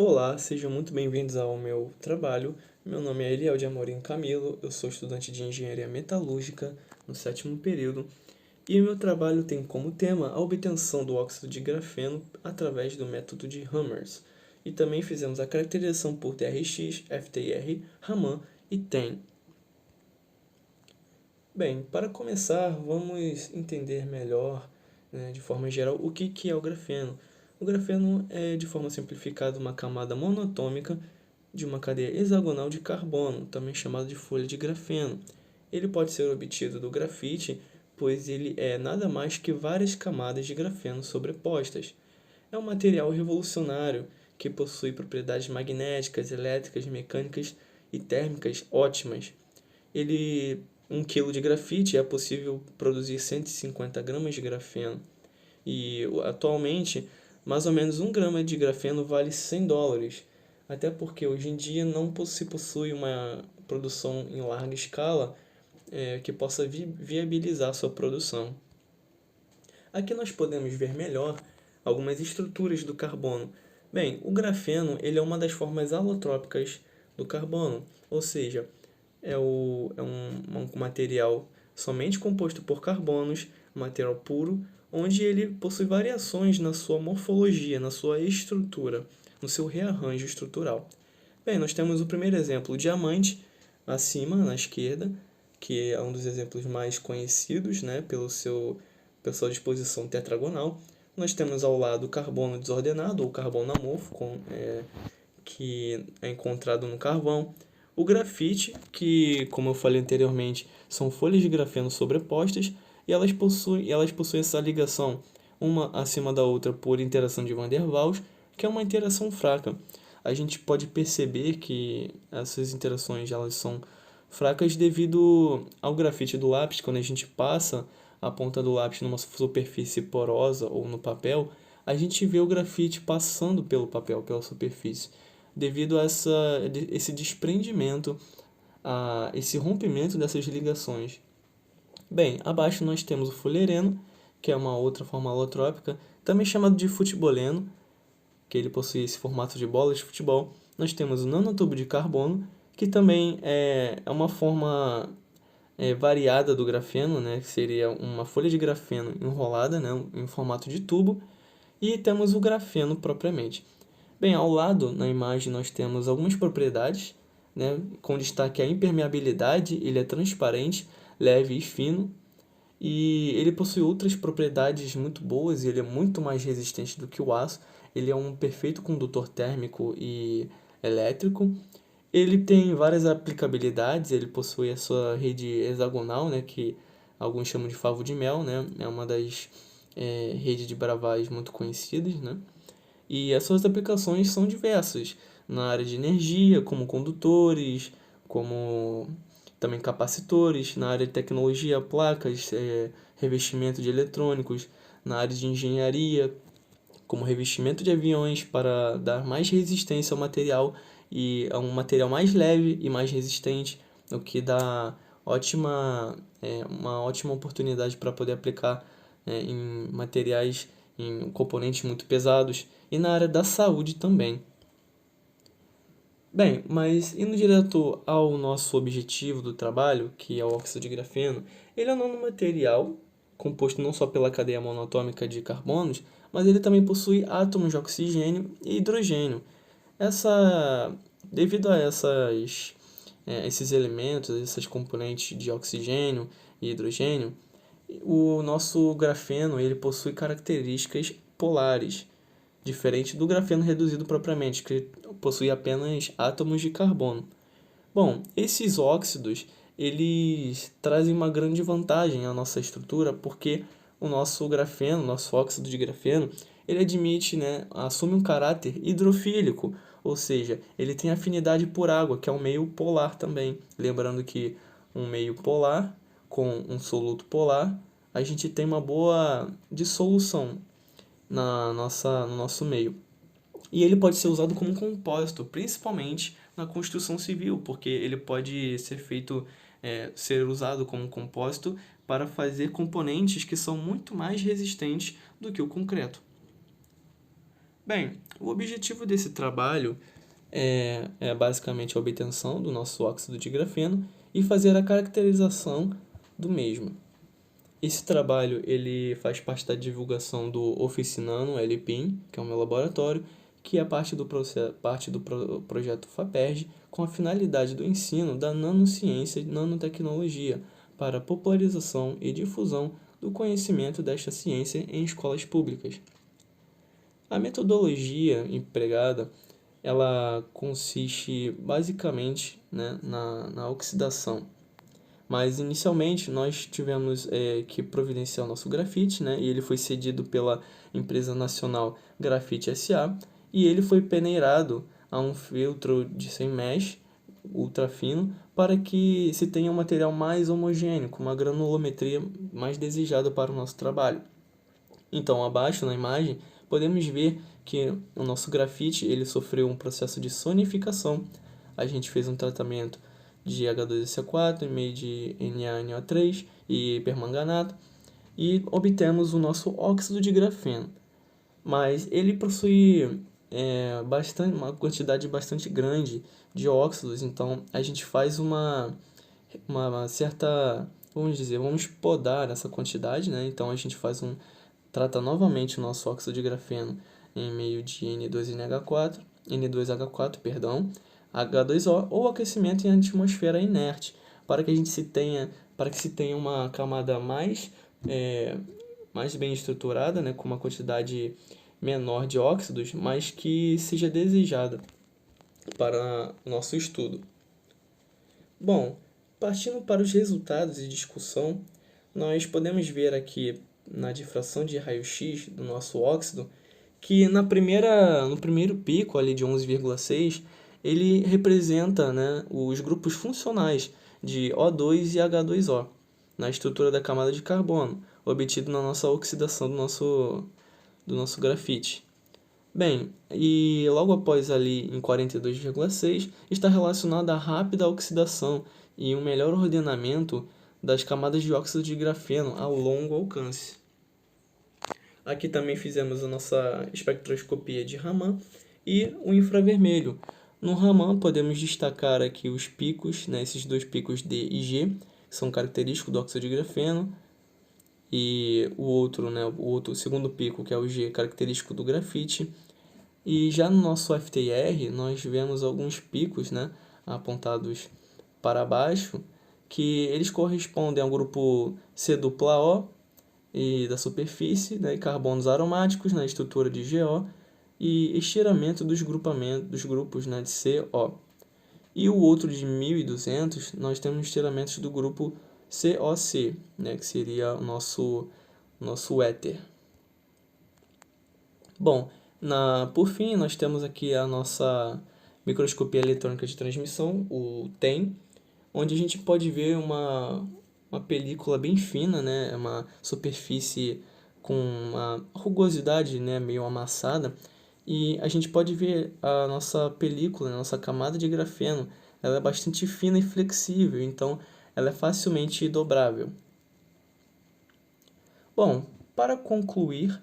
Olá, sejam muito bem-vindos ao meu trabalho. Meu nome é Eliel de Amorim Camilo, eu sou estudante de Engenharia Metalúrgica no sétimo período e o meu trabalho tem como tema a obtenção do óxido de grafeno através do método de Hammers. E também fizemos a caracterização por TRX, FTIR, Raman e TEM. Bem, para começar, vamos entender melhor, de forma geral, o que é o grafeno. O grafeno é, de forma simplificada, uma camada monatômica de uma cadeia hexagonal de carbono, também chamada de folha de grafeno. Ele pode ser obtido do grafite, pois ele é nada mais que várias camadas de grafeno sobrepostas. É um material revolucionário que possui propriedades magnéticas, elétricas, mecânicas e térmicas ótimas. Ele, 1 quilo de grafite é possível produzir 150 gramas de grafeno. E atualmente, mais ou menos 1 grama de grafeno vale US$ 100. Até porque hoje em dia não se possui uma produção em larga escala que possa viabilizar sua produção. Aqui nós podemos ver melhor algumas estruturas do carbono. Bem, o grafeno ele é uma das formas alotrópicas do carbono, ou seja, é um material somente composto por carbonos, um material puro, onde ele possui variações na sua morfologia, na sua estrutura, no seu rearranjo estrutural. Bem, nós temos o primeiro exemplo, o diamante, acima, na esquerda, que é um dos exemplos mais conhecidos, né, pela sua disposição tetragonal. Nós temos ao lado o carbono desordenado, ou carbono amorfo, que é encontrado no carvão. O grafite, que, como eu falei anteriormente, são folhas de grafeno sobrepostas e elas possuem essa ligação uma acima da outra por interação de Van der Waals, que é uma interação fraca. A gente pode perceber que essas interações elas são fracas devido ao grafite do lápis. Quando a gente passa a ponta do lápis numa superfície porosa ou no papel, a gente vê o grafite passando pelo papel, pela superfície, devido a esse desprendimento, a esse rompimento dessas ligações. Bem, abaixo nós temos o fulereno, que é uma outra forma alotrópica, também chamado de futeboleno, que ele possui esse formato de bola de futebol. Nós temos o nanotubo de carbono, que também é uma forma variada do grafeno, né, que seria uma folha de grafeno enrolada, né, em formato de tubo, e temos o grafeno propriamente. Bem, ao lado na imagem nós temos algumas propriedades, né, com destaque a impermeabilidade, ele é transparente, leve e fino, e ele possui outras propriedades muito boas, ele é muito mais resistente do que o aço, ele é um perfeito condutor térmico e elétrico. Ele tem várias aplicabilidades, ele possui a sua rede hexagonal, né, que alguns chamam de favo de mel, né, é uma das redes de Bravais muito conhecidas, né, e as suas aplicações são diversas, na área de energia, como condutores, como também capacitores, na área de tecnologia, placas, revestimento de eletrônicos, na área de engenharia, como revestimento de aviões para dar mais resistência ao material e a um material mais leve e mais resistente, o que dá uma ótima oportunidade para poder aplicar em materiais, em componentes muito pesados e na área da saúde também. Bem, mas indo direto ao nosso objetivo do trabalho, que é o óxido de grafeno, ele é um nanomaterial composto não só pela cadeia monatômica de carbonos, mas ele também possui átomos de oxigênio e hidrogênio. Devido a esses elementos, esses componentes de oxigênio e hidrogênio, o nosso grafeno ele possui características polares, diferente do grafeno reduzido propriamente, que possui apenas átomos de carbono. Bom, esses óxidos, eles trazem uma grande vantagem à nossa estrutura, porque o nosso grafeno, nosso óxido de grafeno, ele admite, né, assume um caráter hidrofílico, ou seja, ele tem afinidade por água, que é um meio polar também. Lembrando que um meio polar com um soluto polar, a gente tem uma boa dissolução no nosso meio. E ele pode ser usado como compósito, principalmente na construção civil, porque ele pode ser usado como compósito para fazer componentes que são muito mais resistentes do que o concreto. Bem, o objetivo desse trabalho é basicamente a obtenção do nosso óxido de grafeno e fazer a caracterização do mesmo. Esse trabalho ele faz parte da divulgação do Oficinano LPIM, que é o meu laboratório, que é parte do projeto FAPERJ, com a finalidade do ensino da nanociência e nanotecnologia para a popularização e difusão do conhecimento desta ciência em escolas públicas. A metodologia empregada ela consiste basicamente, né, na oxidação. Mas inicialmente nós tivemos que providenciar o nosso grafite, né, e ele foi cedido pela empresa nacional Grafite SA, e ele foi peneirado a um filtro de 100 mesh ultra fino para que se tenha um material mais homogêneo, com uma granulometria mais desejada para o nosso trabalho. Então, abaixo na imagem, podemos ver que o nosso grafite ele sofreu um processo de sonificação. A gente fez um tratamento de H2SO4 em meio de NaNO3 e permanganato e obtemos o nosso óxido de grafeno. Mas ele possui uma quantidade bastante grande de óxidos, então a gente faz uma certa, vamos podar essa quantidade, né? Então a gente trata novamente o nosso óxido de grafeno em meio de N2H4, perdão, H2O ou aquecimento em atmosfera inerte, para que se tenha uma camada mais bem estruturada, né, com uma quantidade menor de óxidos, mas que seja desejada para o nosso estudo. Bom, partindo para os resultados e discussão, nós podemos ver aqui na difração de raio-x do nosso óxido que no primeiro pico ali de 11,6 ele representa, né, os grupos funcionais de O2 e H2O na estrutura da camada de carbono, obtido na nossa oxidação do nosso grafite. Bem, e logo após ali em 42,6 está relacionado à rápida oxidação e um melhor ordenamento das camadas de óxido de grafeno a longo alcance. Aqui também fizemos a nossa espectroscopia de Raman e o infravermelho. No Raman podemos destacar aqui os picos, né, esses dois picos D e G, que são característicos do óxido de grafeno, e o segundo pico, que é o G, característico do grafite. E já no nosso FTIR, nós vemos alguns picos, né, apontados para baixo, que eles correspondem ao grupo C-O e da superfície, né, carbonos aromáticos na estrutura de GO e estiramento dos grupos, né, de CO. E o outro de 1200, nós temos estiramentos do grupo COC, né, que seria o nosso éter. Bom, por fim, nós temos aqui a nossa microscopia eletrônica de transmissão, o TEM, onde a gente pode ver uma película bem fina, né, uma superfície com uma rugosidade, né, meio amassada, e a gente pode ver a nossa película, a nossa camada de grafeno, ela é bastante fina e flexível, então ela é facilmente dobrável. Bom, para concluir,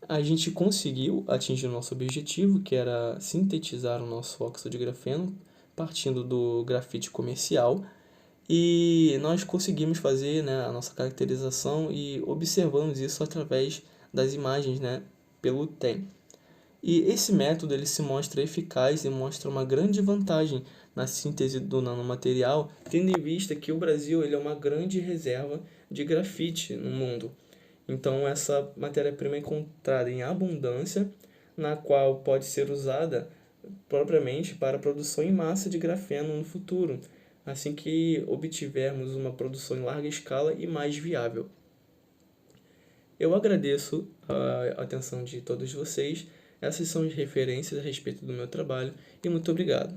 a gente conseguiu atingir o nosso objetivo, que era sintetizar o nosso óxido de grafeno, partindo do grafite comercial, e nós conseguimos fazer, né, a nossa caracterização e observamos isso através das imagens, né, pelo TEM. E esse método ele se mostra eficaz e mostra uma grande vantagem na síntese do nanomaterial, tendo em vista que o Brasil ele é uma grande reserva de grafite no mundo. Então, essa matéria-prima é encontrada em abundância, na qual pode ser usada propriamente para a produção em massa de grafeno no futuro, assim que obtivermos uma produção em larga escala e mais viável. Eu agradeço a atenção de todos vocês. Essas são as referências a respeito do meu trabalho e muito obrigado.